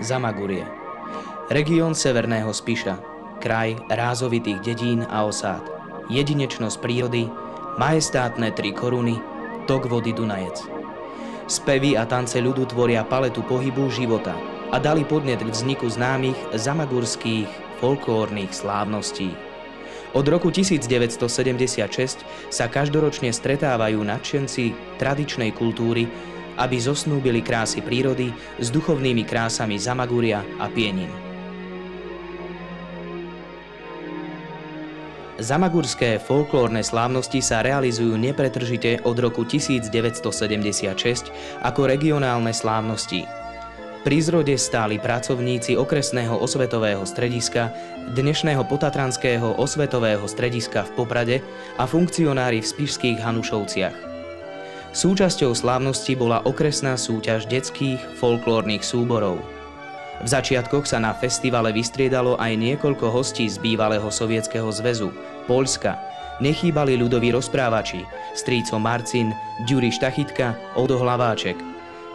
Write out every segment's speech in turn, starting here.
Zamagurie. Región severného Spiša, kraj rázovitých dedín a osád, jedinečnosť prírody, majestátne 3 koruny, tok vody Dunajec. Spevy a tance ľudu tvoria paletu pohybu života a dali podnet k vzniku známych zamagurských folklórnych slávností. Od roku 1976 sa každoročne stretávajú nadšenci tradičnej kultúry, aby zosnúbili krásy prírody s duchovnými krásami Zamaguria a Pienin. Zamagurské folklórne slávnosti sa realizujú nepretržite od roku 1976 ako regionálne slávnosti. Pri zrode stáli pracovníci okresného osvetového strediska, dnešného potatranského osvetového strediska v Poprade a funkcionári v spišských Hanušovciach. Súčasťou slávnosti bola okresná súťaž detských folklórnych súborov. V začiatkoch sa na festivale vystriedalo aj niekoľko hostí z bývalého Sovietskeho zväzu, Poľska. Nechýbali ľudoví rozprávači, strýco Marcin, Ďuri Štachytka, Odo Hlaváček.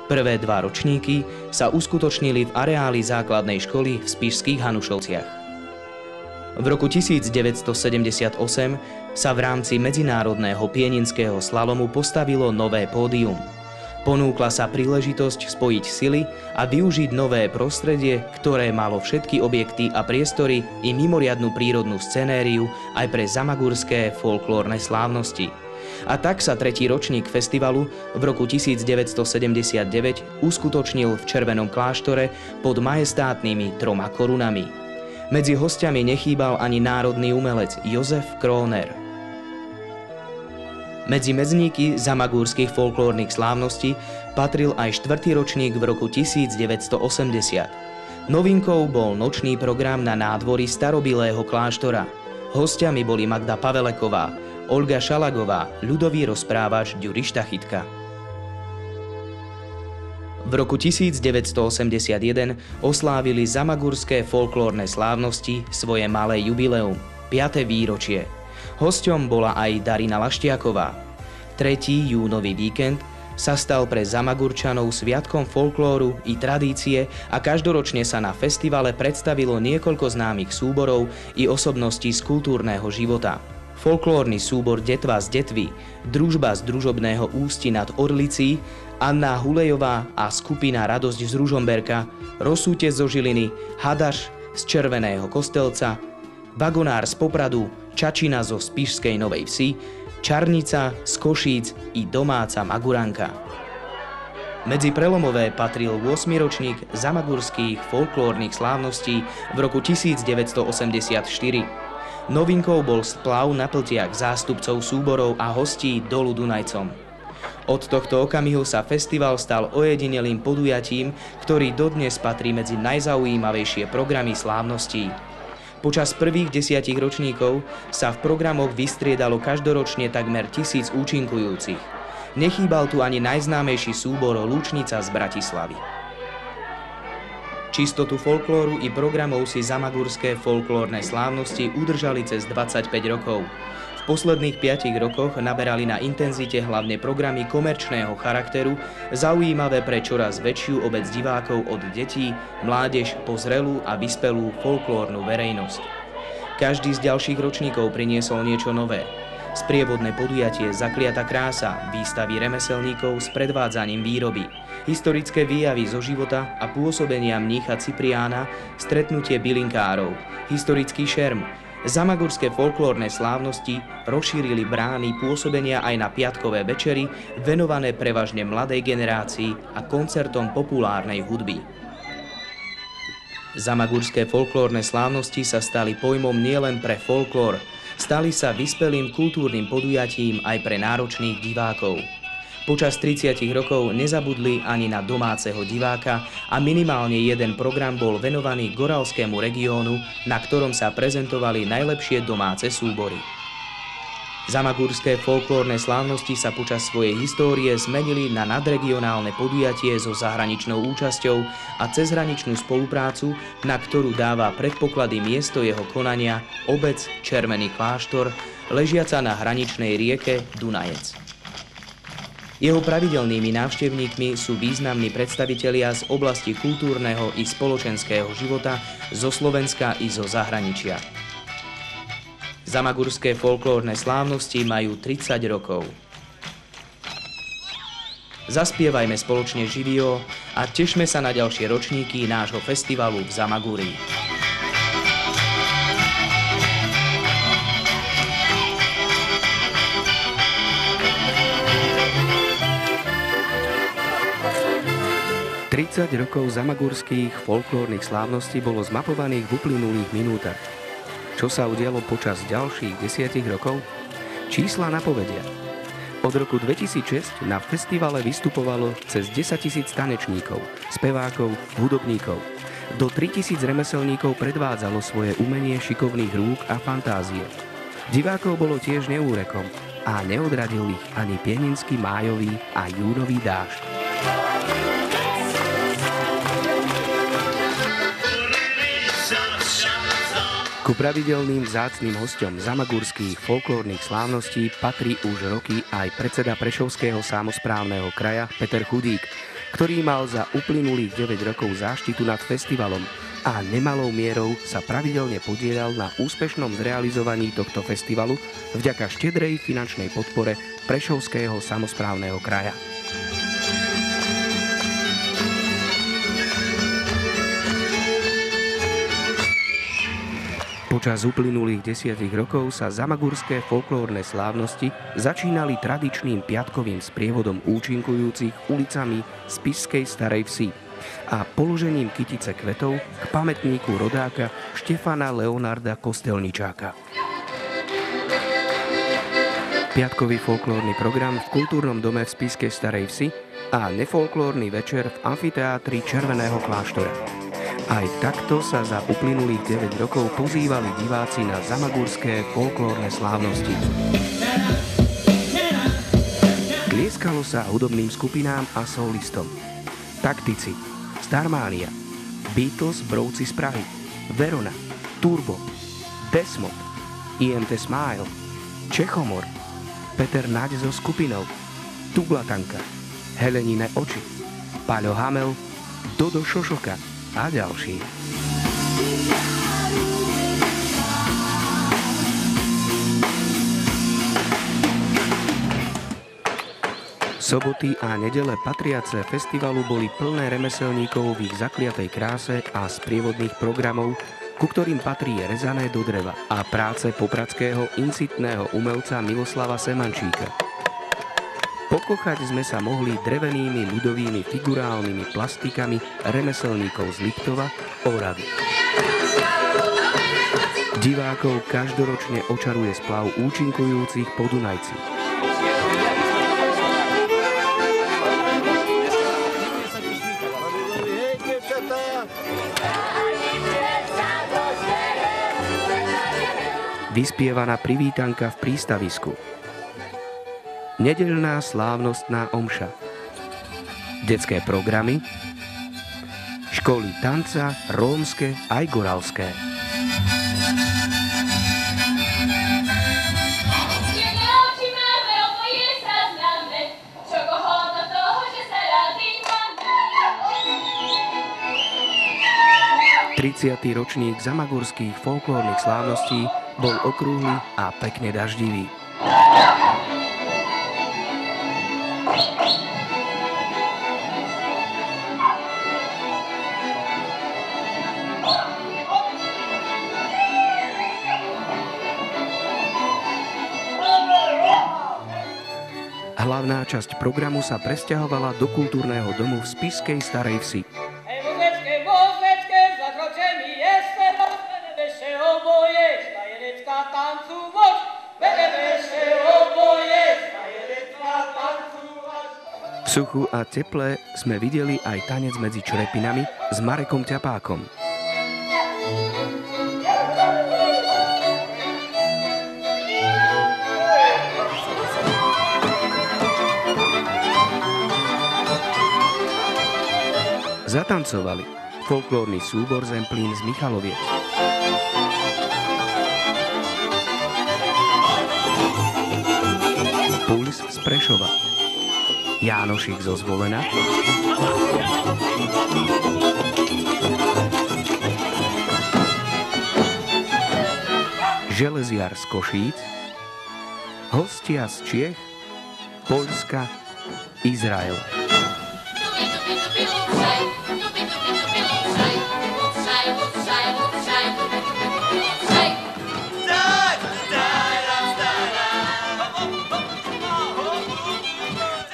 Prvé 2 ročníky sa uskutočnili v areáli základnej školy v spišských Hanušovciach. V roku 1978 sa v rámci medzinárodného pieninského slalomu postavilo nové pódium. Ponúkla sa príležitosť spojiť sily a využiť nové prostredie, ktoré malo všetky objekty a priestory i mimoriadnu prírodnú scenériu aj pre zamagurské folklórne slávnosti. A tak sa 3. ročník festivalu v roku 1979 uskutočnil v Červenom kláštore pod majestátnymi 3 korunami. Medzi hostiami nechýbal ani národný umelec Jozef Króner. Medzi medzníky zamagurských folklórnych slávností patril aj 4. ročník v roku 1980. Novinkou bol nočný program na nádvorí starobilého kláštora. Hostiami boli Magda Paveleková, Olga Šalagová, ľudový rozprávač Ďuri Štachytka. V roku 1981 oslávili zamagurské folklórne slávnosti svoje malé jubileum, 5. výročie. Hosťom bola aj Darina Laštiaková. 3. júnový víkend sa stal pre Zamagurčanov sviatkom folklóru i tradície a každoročne sa na festivale predstavilo niekoľko známych súborov i osobností z kultúrneho života. Folklórny súbor Detva z Detvy, Družba z Družobného Ústi nad Orlicí, Anna Hulejová a skupina Radosť z Ružomberka, Rosúte zo Žiliny, Hadaš z Červeného Kostelca, Vagonár z Popradu, Čačina zo Spišskej Novej Vsi, Čarnica z Košíc i domáca Maguranka. Medzi prelomové patril 8. ročník zamagurských folklórnych slávností v roku 1984. Novinkou bol splav na pltiach zástupcov súborov a hostí dolu Dunajcom. Od tohto okamihu sa festival stal ojedinelým podujatím, ktorý dodnes patrí medzi najzaujímavejšie programy slávností. Počas prvých 10 ročníkov sa v programoch vystriedalo každoročne takmer 1000 účinkujúcich. Nechýbal tu ani najznámejší súbor Lúčnica z Bratislavy. Čistotu folklóru i programov si zamagurské folklórne slávnosti udržali cez 25 rokov. V posledných 5 rokoch naberali na intenzite hlavne programy komerčného charakteru, zaujímavé pre čoraz väčšiu obec divákov od detí, mládež po zrelú a vyspelú folklórnu verejnosť. Každý z ďalších ročníkov priniesol niečo nové. Sprievodné podujatie Zakliata krása, výstavy remeselníkov s predvádzaním výroby, historické výjavy zo života a pôsobenia mnícha Cipriána, stretnutie bylinkárov, historický šerm. Zamagurské folklórne slávnosti rozšírili brány pôsobenia aj na piatkové večery, venované prevažne mladej generácii a koncertom populárnej hudby. Zamagurské folklórne slávnosti sa stali pojmom nielen pre folklór, stali sa vyspelým kultúrnym podujatím aj pre náročných divákov. Počas 30 rokov nezabudli ani na domáceho diváka a minimálne jeden program bol venovaný Goralskému regiónu, na ktorom sa prezentovali najlepšie domáce súbory. Zamagurské folklórne slávnosti sa počas svojej histórie zmenili na nadregionálne podujatie so zahraničnou účasťou a cezhraničnú spoluprácu, na ktorú dáva predpoklady miesto jeho konania obec Červený kláštor, ležiaca na hraničnej rieke Dunajec. Jeho pravidelnými návštevníkmi sú významní predstavitelia z oblasti kultúrneho i spoločenského života zo Slovenska i zo zahraničia. Zamagurské folklórne slávnosti majú 30 rokov. Zaspievajme spoločne živio a tešme sa na ďalšie ročníky nášho festivalu v Zamagúrii. Tridsať rokov zamagurských folklórnych slávností bolo zmapovaných v uplynulých minútach. Čo sa udialo počas ďalších 10 rokov? Čísla napovedia. Od roku 2006 na festivale vystupovalo cez 10 000 tanečníkov, spevákov, hudobníkov. Do 3000 remeselníkov predvádzalo svoje umenie šikovných rúk a fantázie. Divákov bolo tiež neúrekom a neodradil ich ani pieninský májový a júnový dážď. Ku pravidelným vzácnym hosťom zamagurských folklórnych slávností patrí už roky aj predseda Prešovského samosprávneho kraja Peter Chudík, ktorý mal za uplynulých 9 rokov záštitu nad festivalom a nemalou mierou sa pravidelne podieľal na úspešnom zrealizovaní tohto festivalu vďaka štedrej finančnej podpore Prešovského samosprávneho kraja. Počas uplynulých 10 rokov sa zamagurské folklórne slávnosti začínali tradičným piatkovým sprievodom účinkujúcich ulicami Spišskej Starej Vsi a položením kytice kvetov k pamätníku rodáka Štefana Leonarda Kostelničáka. Piatkový folklórny program v kultúrnom dome v Spišskej Starej Vsi a nefolklórny večer v amfiteátri Červeného kláštora. Aj takto sa za uplynulých 9 rokov pozývali diváci na zamagurské folklórne slávnosti. Tlieskalo sa hudobným skupinám a solistom. Taktici, Starmania, Beatles Brouci z Prahy, Verona, Turbo, Desmod, IMT Smile, Čechomor, Peter Naď so skupinou, Tuglatanka, Helenine oči, Paľo Hamel, Dodo Šošoka a ďalší. Soboty a nedele patriace festivalu boli plné remeselníkov v ich zakliatej kráse a sprievodných programov, ku ktorým patrí rezané do dreva a práce popradského incitného umelca Miloslava Semančíka. Pokochať sme sa mohli drevenými ľudovými figurálnymi plastikami remeselníkov z Liptova, Oravy. Divákov každoročne očaruje splav účinkujúcich Podunajci. Vyspievaná privítanka v prístavisku. Nedeľná slávnostná omša. Detské programy. Školy tanca, rómske aj goralské. Tridsiaty ročník zamagurských folklórnych slávností bol okrúhly a pekne daždivý. Hlavná časť programu sa presťahovala do kultúrneho domu v Spišskej Starej Vsi. V suchu a teple sme videli aj tanec medzi črepinami s Marekom Ťapákom. Zatancovali folklórny súbor Zemplín z Michaloviec. Puls z Prešova. Jánošík zo Zvolena, železiar z Košíc, hostia z Čiech, Poľska, Izrael.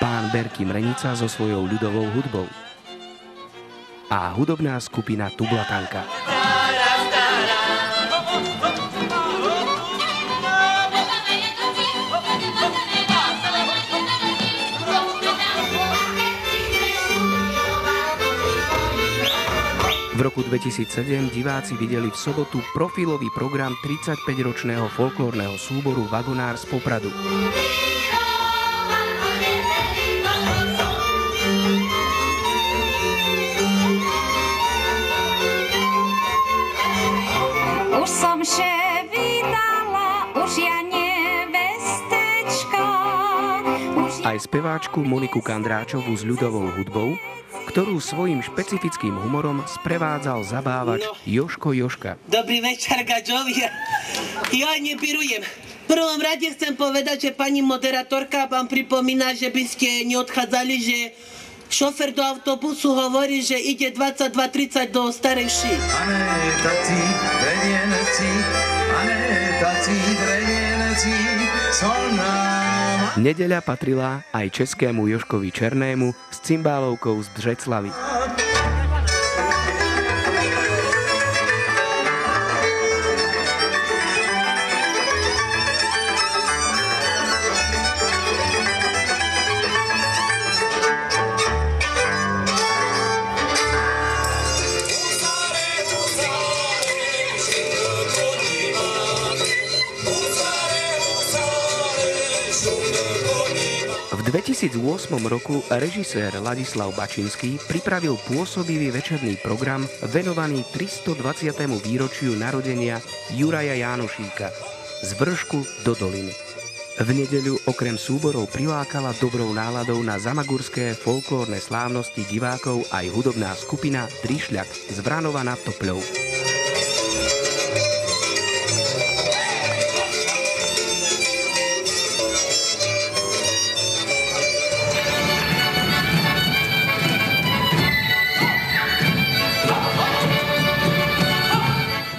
Pán Berky Mrenica so svojou ľudovou hudbou a hudobná skupina Tublatanka. V roku 2007 diváci videli v sobotu profilový program 35-ročného folklórneho súboru Vagonár z Popradu. Už som vydala, už ja nevestečka. Aj speváčku Moniku Kandráčovú s ľudovou hudbou, ktorú svojím špecifickým humorom sprevádzal zabávač Joško Joška. Dobrý večer, gadžovia. Ja nebirujem. V prvom rade chcem povedať, že pani moderatorka vám pripomína, že by ste neodchádzali, že šofer do autobusu hovorí, že ide 22:30 do Starej Vši. Nedeľa patrila aj českému Joškovi Černému s cymbálovkou z Břeclavy. V 2008 roku režisér Ladislav Bačinský pripravil pôsobivý večerný program venovaný 320. výročiu narodenia Juraja Jánošíka z Vršku do Doliny. V nedeľu okrem súborov prilákala dobrou náladou na zamagurské folklórne slávnosti divákov aj hudobná skupina Trišľak z Vranova nad Topľou.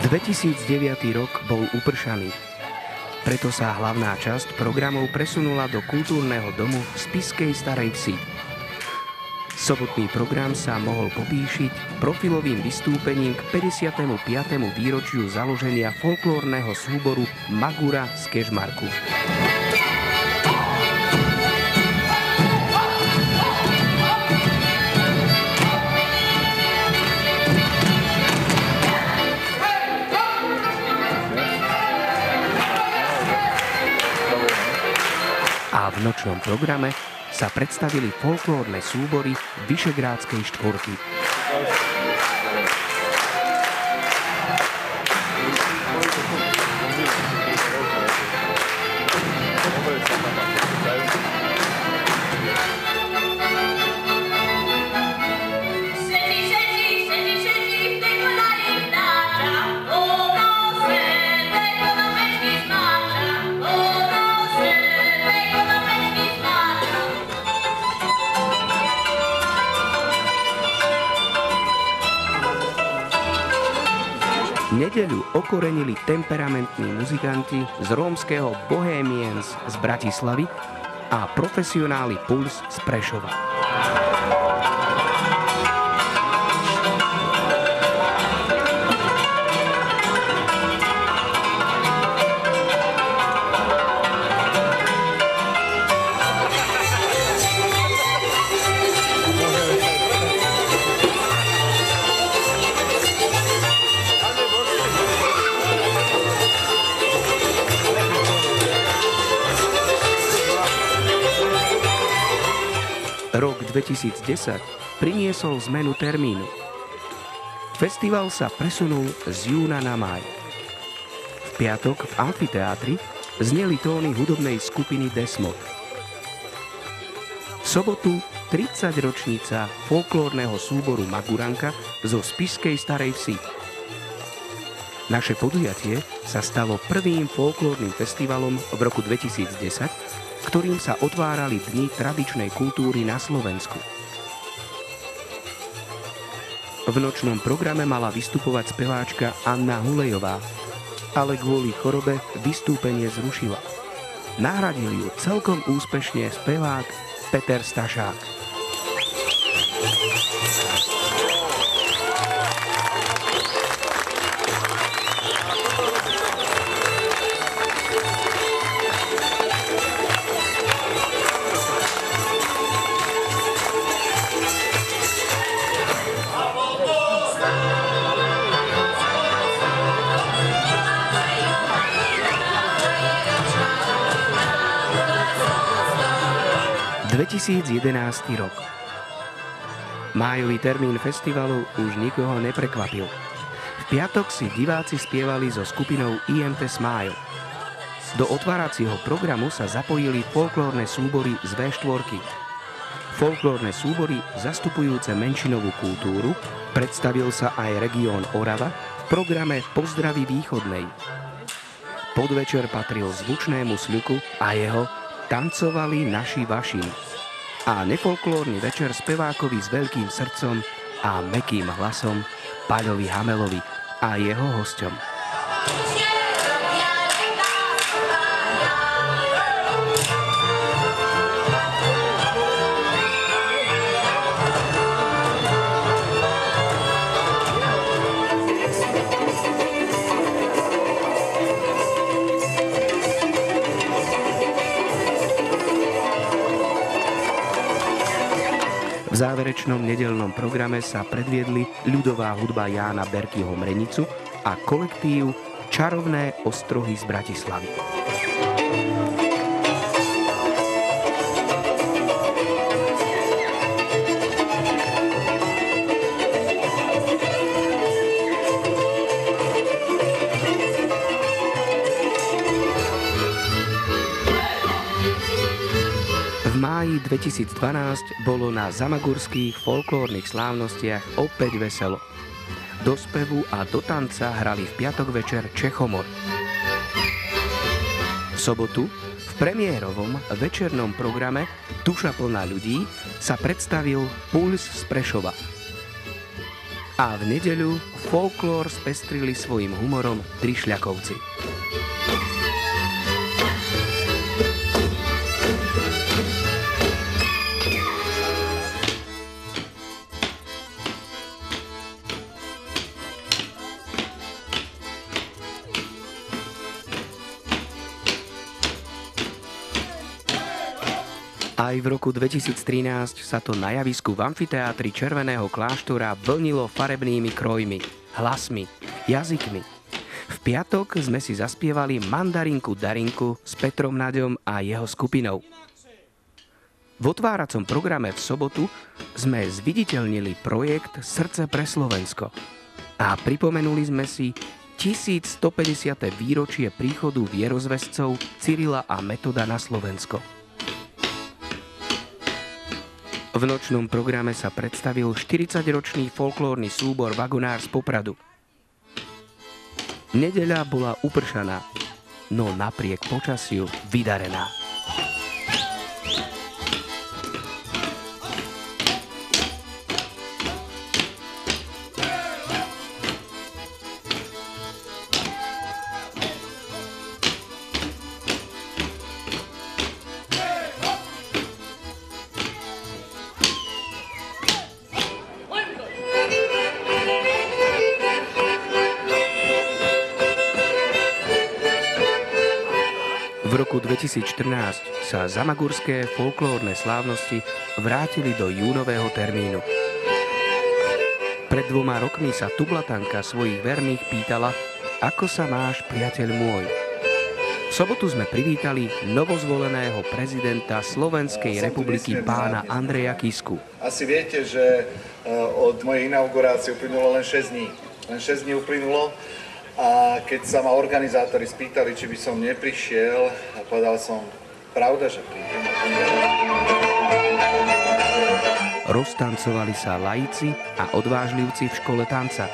V 2009 rok bol upršaný. Preto sa hlavná časť programov presunula do kultúrneho domu v spišskej Starej Vsi. Sobotný program sa mohol popíšiť profilovým vystúpením k 55. výročiu založenia folklórneho súboru Magura z Kežmarku. A v nočnom programe sa predstavili folklórne súbory Vyšegrádskej štvorky. Nedeľu okorenili temperamentní muzikanti z rómskeho Bohemians z Bratislavy a profesionáli Puls z Prešova. Rok 2010 priniesol zmenu termínu. Festival sa presunul z júna na máj. V piatok v amfiteátri zneli tóny hudobnej skupiny Desmod. V sobotu 30-ročnica folklórneho súboru Maguranka zo spišskej Starej Vsi. Naše podujatie sa stalo prvým folklórnym festivalom v roku 2010, ktorým sa otvárali Dni tradičnej kultúry na Slovensku. V nočnom programe mala vystupovať speváčka Anna Hulejová, ale kvôli chorobe vystúpenie zrušila. Nahradil ju celkom úspešne spevák Peter Stašák. – 2011. rok. Májový termín festivalu už nikoho neprekvapil. V piatok si diváci spievali so skupinou IMT Smile. Do otváracieho programu sa zapojili folklórne súbory z V4. Folklórne súbory zastupujúce menšinovú kultúru, predstavil sa aj región Orava v programe Pozdraví východnej. Podvečer patril zvučnému Sľuku a jeho Tancovali naši vašim a nefolklórny večer spevákovi s veľkým srdcom a mäkkým hlasom Paľovi Hamelovi a jeho hosťom. V záverečnom nedeľnom programe sa predviedli ľudová hudba Jána Berkyho Mrenicu a kolektív Čarovné ostrohy z Bratislavy. V máji 2012 bolo na zamagurských folklórnych slávnostiach opäť veselo. Do spevu a do tanca hrali v piatok večer Čechomor. V sobotu v premiérovom večernom programe Duša plná ľudí sa predstavil Puls z Prešova. A v nedeľu folklór spestrili svojim humorom Trišľakovci. Aj v roku 2013 sa to na javisku v amfiteátri Červeného kláštora vlnilo farebnými krojmi, hlasmi, jazykmi. V piatok sme si zaspievali Mandarinku Darinku s Petrom Naďom a jeho skupinou. V otváracom programe v sobotu sme zviditeľnili projekt Srdce pre Slovensko a pripomenuli sme si 1150. výročie príchodu vierozvescov Cyrila a Metoda na Slovensko. V nočnom programe sa predstavil 40-ročný folklórny súbor Vagonár z Popradu. Nedeľa bola upršaná, no napriek počasiu vydarená. V roku 2014 sa zamagurské folklórne slávnosti vrátili do júnového termínu. Pred 2 rokmi sa Tublatanka svojich verných pýtala, ako sa máš, priateľ môj. V sobotu sme privítali novozvoleného prezidenta Slovenskej republiky pána Andreja Kisku. Asi viete, že od mojej inaugurácie uplynulo len 6 dní. Len 6 dní uplynulo. A keď sa ma organizátori spýtali, či by som neprišiel, povedal som, pravda, že prídem. Roztancovali sa laici a odvážlivci v škole tanca.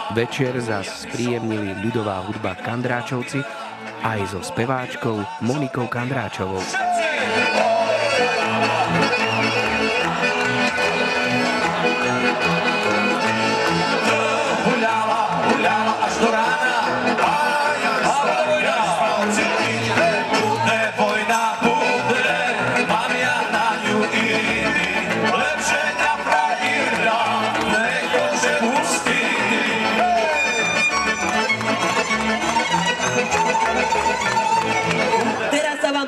Večer zas spríjemnili ľudová hudba Kandráčovci aj so speváčkou Monikou Kandráčovou. Huľala až do rána.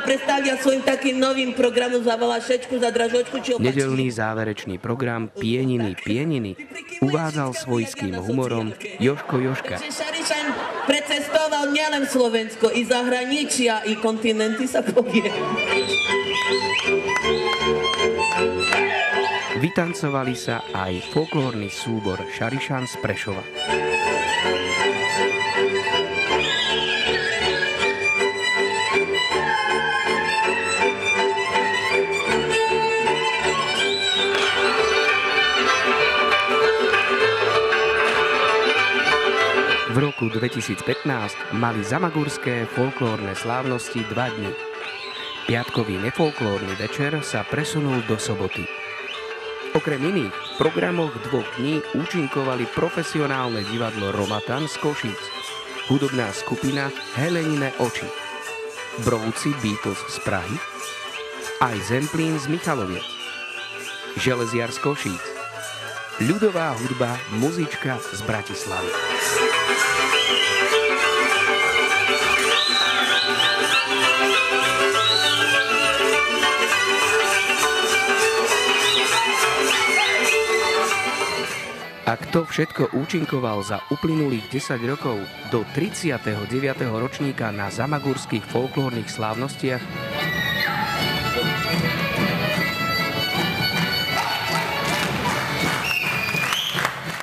Predstavia svojim takým novým programom za Valašečku, za Dražočku či opačne. Nedeľný záverečný program Pieniny uvádzal svojským humorom Jožko Jožka. Šarišan precestoval nielen Slovensko, i zahraničia, i kontinenty sa povie. Vytancovali sa aj folklórny súbor Šarišan z Prešova. V roku 2015 mali zamagurské folklórne slávnosti 2 dni. Piatkový nefolklórny večer sa presunul do soboty. Okrem iných v programoch 2 dní účinkovali profesionálne divadlo Romatan z Košíc, hudobná skupina Helenine oči, Brovci Beatles z Prahy, aj Zemplín z Michaloviec, Železiar z Košíc, ľudová hudba Muzička z Bratislavy. A kto všetko účinkoval za uplynulých 10 rokov do 39. ročníka na zamagurských folklórnych slávnostiach?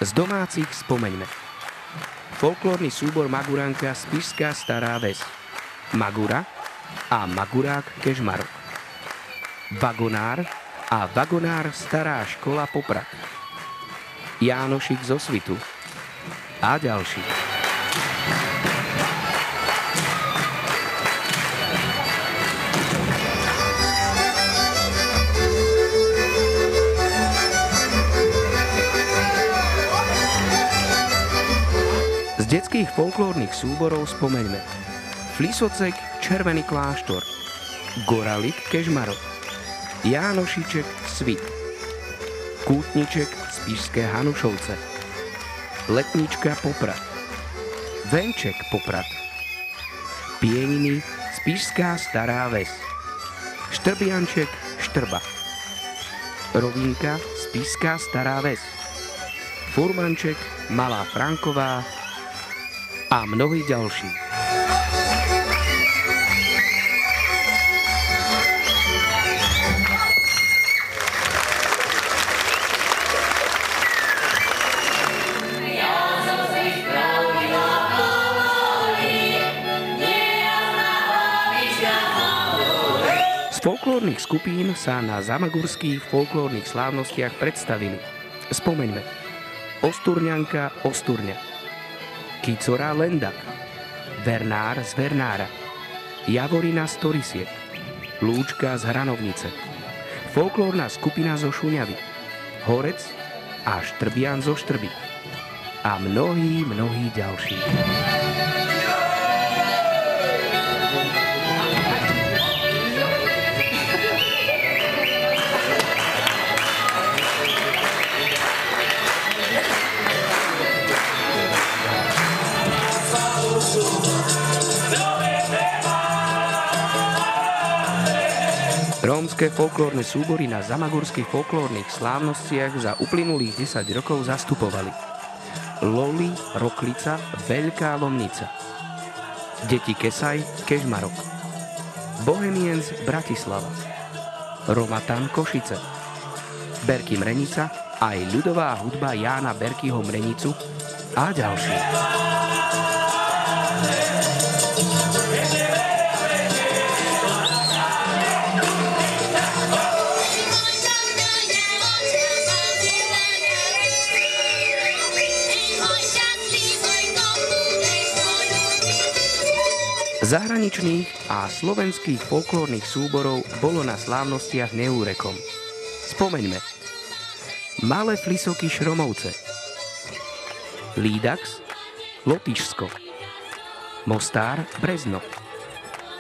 Z domácich spomeňme. Folklórny súbor Maguránka Spišská Stará Ves, Magura a Magurák Kežmarok, Vagonár a Vagonár Stará škola Poprad, Jánošik zo Svitu a ďalší. Z detských folklórnych súborov spomeňme Flisocek Červený kláštor, Goralik Kežmarok, Jánošiček Svit, Kútniček Spišské Hanušovce, Letnička Poprad, Venček Poprad, Pieniny Spišská Stará Ves, Štrbianček Štrba, Rovinka Spišská Stará Ves, Furmanček Malá Franková a mnohí ďalší. Z folklórnych skupín sa na zamagurských folklórnych slávnostiach predstavili. Spomeňme Osturňanka Osturňa, Kicora Lendak, Vernár z Vernára, Javorina z Torisiek, Lúčka z Hranovnice, folklórna skupina zo Šuňavy, Horec a Štrbian zo Štrby a mnohí ďalší. Rómske folklórne súbory na zamagurských folklórnych slávnostiach za uplynulých 10 rokov zastupovali Loli Roklica Veľká Lomnica, Deti Kesaj Kežmarok, Bohemiens Bratislava, Romatan Košice, Berky Mrenica aj ľudová hudba Jána Berkyho Mrenicu a ďalší. Zahraničných a slovenských folklórnych súborov bolo na slávnostiach neúrekom. Spomeňme: Malé Flisoky Šromovce, Lídax Lotyšsko, Mostár Brezno,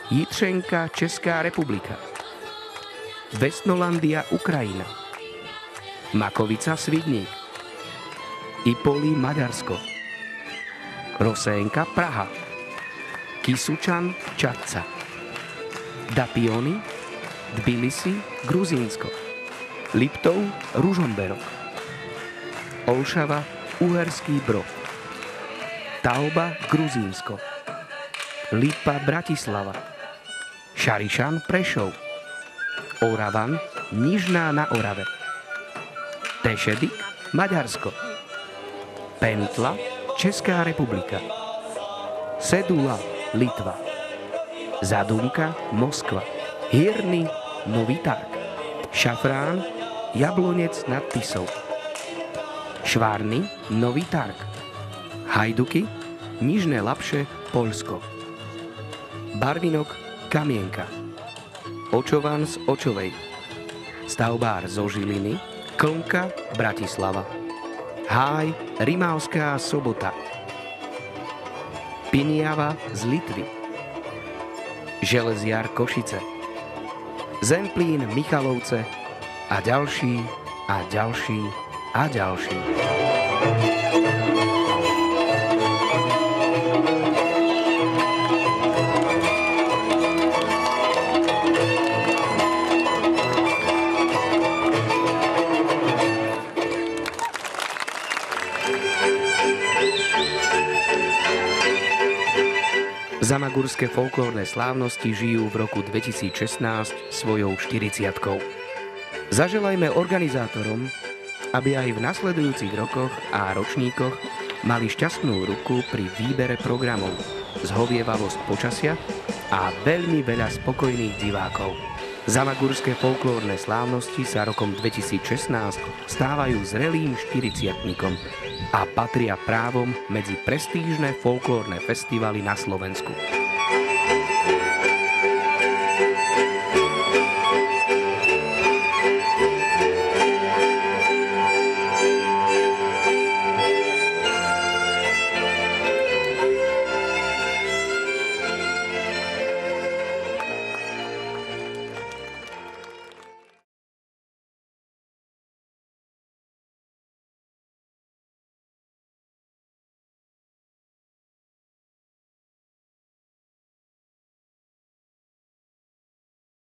Jitřenka Česká republika, Vesnolandia Ukrajina, Makovica Svidník, Ipoli Maďarsko, Rosénka Praha, Kisučan Čadca, Dapiony Tbilisi Gruzínsko, Liptov Ružomberok, Olšava Uherský Brod, Tauba Gruzínsko, Lipa Bratislava, Šarišan Prešov, Oravan Nižná na Orave, Tešedik Maďarsko, Pentla Česká republika, Sedula Litva, Zadunka Moskva, Hirny Nový Targ, Šafrán Jablonec nad Tisou, Švárny Nový Targ, Hajduky Nižné Lapše Poľsko, Barvinok Kamienka, Očovan z Očovej, Stavbár zo Žiliny, Klnka Bratislava, Háj Rimavská Sobota, Piniava z Litvy, Železiar Košice, Zemplín Michalovce a ďalší a ďalší a ďalší. Zamagurské folklórne slávnosti žijú v roku 2016 svojou 40-kou. Zaželajme organizátorom, aby aj v nasledujúcich rokoch a ročníkoch mali šťastnú ruku pri výbere programov, zhovievavosť počasia a veľmi veľa spokojných divákov. Zamagurské folklórne slávnosti sa rokom 2016 stávajú zrelým 40-tnikom a patria právom medzi prestížne folklórne festivaly na Slovensku.